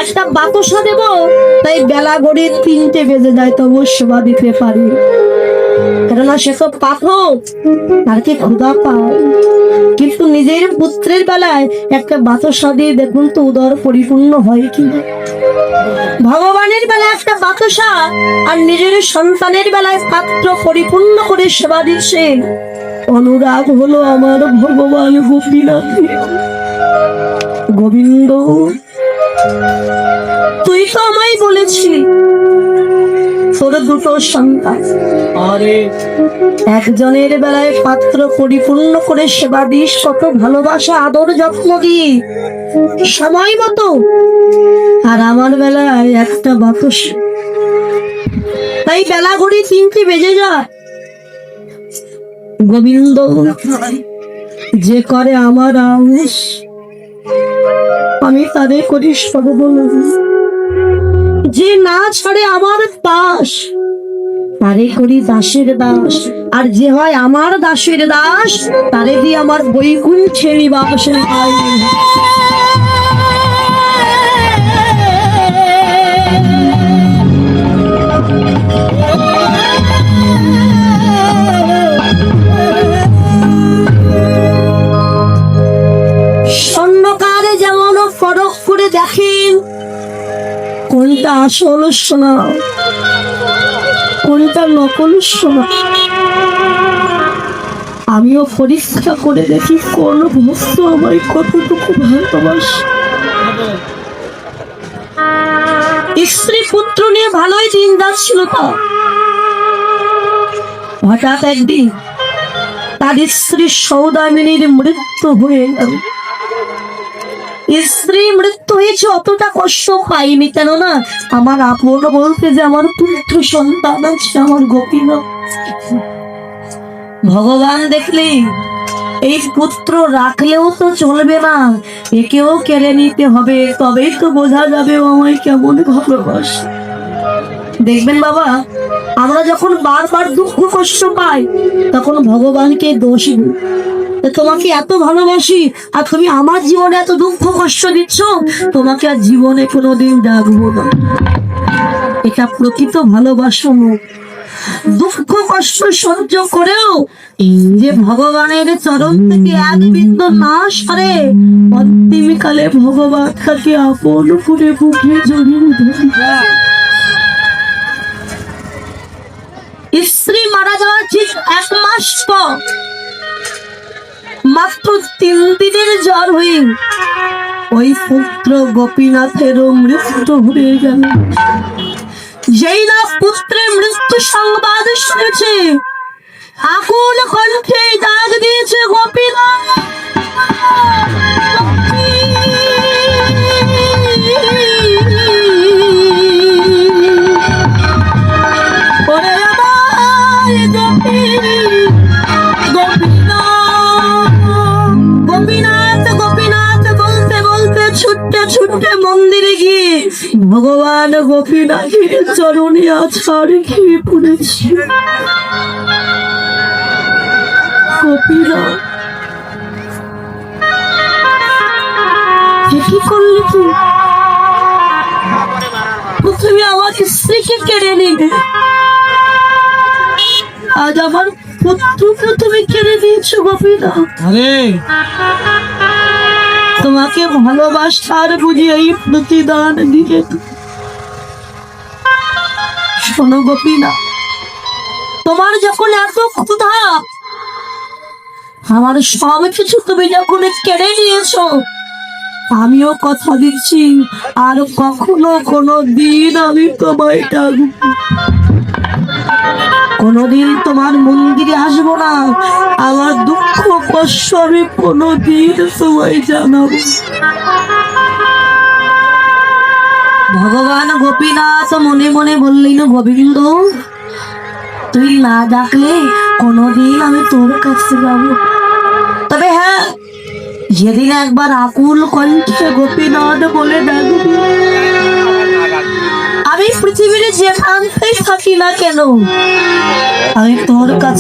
একটা বাতাসা দেব, তাই বেলা গড়িয়ে 3টে বেজে যায়, তবু সেবা দিতে পারি। কেননা সেসব পাঠক আর কি ক্ষুধা পায়। কিন্তু নিজের পুত্রের বেলায় একটা বাতাসা দিয়ে দেখুন তো উদর পরিপূর্ণ হয় কিনা। ভগবানের বেলায় একটা বাতাসা আর নিজের সন্তানের বেলায় পাত্র পরিপূর্ণ করে সেবা দিচ্ছে। অনুরাগ হলো আমার ভগবান গোপীনাথ। গোবিন্দ, তুই তো আমায় বলেছিলি তোর 2টো সন্তান, একজনের বেলায় পাত্র পরিপূর্ণ করে সেবা দিস, কত ভালোবাসা আদর যত্ন দি সময় মতো, আর আমার বেলায় একটা বাতাস, তাই বেলা ঘড়ি 3টে বেজে যায়। গোবিন্দ, যে করে আমার আউস আমি তারে করি সর্বনাশ, যে না ছাড়ে আমার পাশ তারে করি দাসের দাস, আর যে হয় আমার দাসের দাস তারে দিয়ে আমার বৈকুণ্ঠে নিবাস হয়। স্বর্ণকারে যেমন পরখ করে দেখেন কোনটা আসল সোনা কোনটা নকল সোনা, আমিও পরীক্ষা করে দেখি কোন ভক্ত আমায় কতটুকু ভালোবাসে। স্ত্রী পুত্র নিয়ে ভালোই দিন যাচ্ছিল, তা হঠাৎ একদিন তার স্ত্রী সৌদামিনীর মৃত্যু হয়ে গেল। স্ত্রী মৃত্যু হয়েছে অতটা কষ্ট পাইনি, কেননা আমার আপন বলতে যে আমার পুত্র সন্তান আছে, আমার গোপীনাথ। ভগবান দেখলে এই পুত্র রাখলেও তো চলবে না, একেও কেড়ে নিতে হবে, তবেই তো বোঝা যাবে ও আমায় কেমন ভালোবাসে। দেখবেন বাবা, আমরা যখন বারবার দুঃখ কষ্ট পাই তখন ভগবানকে দোষ দিই, তোমাকে এত ভালোবাসি আর তুমি আমার জীবনে এত দুঃখ কষ্ট দিচ্ছ, তোমাকে আর জীবনে কোনোদিন ডাকবো না। এটা প্রকৃত ভালোবাসা নয়। দুঃখ কষ্ট সহ্য করেও যে ভগবানের চরণ থেকে এক বিন্দু না সরে, অন্তিমকালে ভগবান তাকে আপন করে বুকে জড়িয়ে ধরে। স্ত্রী মারা যাওয়ার ঠিক 1 মাস পর, মাত্র 3 দিনের জ্বর হয়ে ওই পুত্র গোপীনাথেরও মৃত্যু হয়ে গেল। যেই না পুত্রের মৃত্যু সংবাদ শুনেছে, আকুল কণ্ঠে ডাক দিয়েছে গোপীনাথ। মন্দিরে গিয়ে ভগবান গোপীনাথের চরণে আছাড় খেয়ে পড়েছে। গোপীনাথ, কি করলি তুই? তুমি আমার স্ত্রীকে কেড়ে নিবে, আজ আমার পুত্রকে তুমি কেড়ে দিয়েছো। গোপীনাথ, তোমাকে ভালোবাসার বুঝি এই প্রতিদান দিয়ে। শোনো গোপীনাথ, তোমার যখন এত ক্ষুধা, আমার সব কিছু তুমি যখন কেড়ে নিয়েছো, আমিও কথা দিচ্ছি আর কখনো কোনো দিন আমি তোমায় ডাকবো, কোনোদিন তোমার মন্দিরে আসবো না, আমার দুঃখ কষ্ট আমি কোনোদিন তোমায় জানাবো। ভগবান গোপীনাথ মনে মনে বললেন, গোবিন্দ, তুই না ডাকলে কোনোদিন আমি তোর কাছে যাবো, তবে হ্যাঁ, যেদিন একবার আকুল কণ্ঠে গোপীনাথ বলে ডাকবি, আমি পৃথিবীর যেখানেই থাকি না কেন আমি তোর কাছে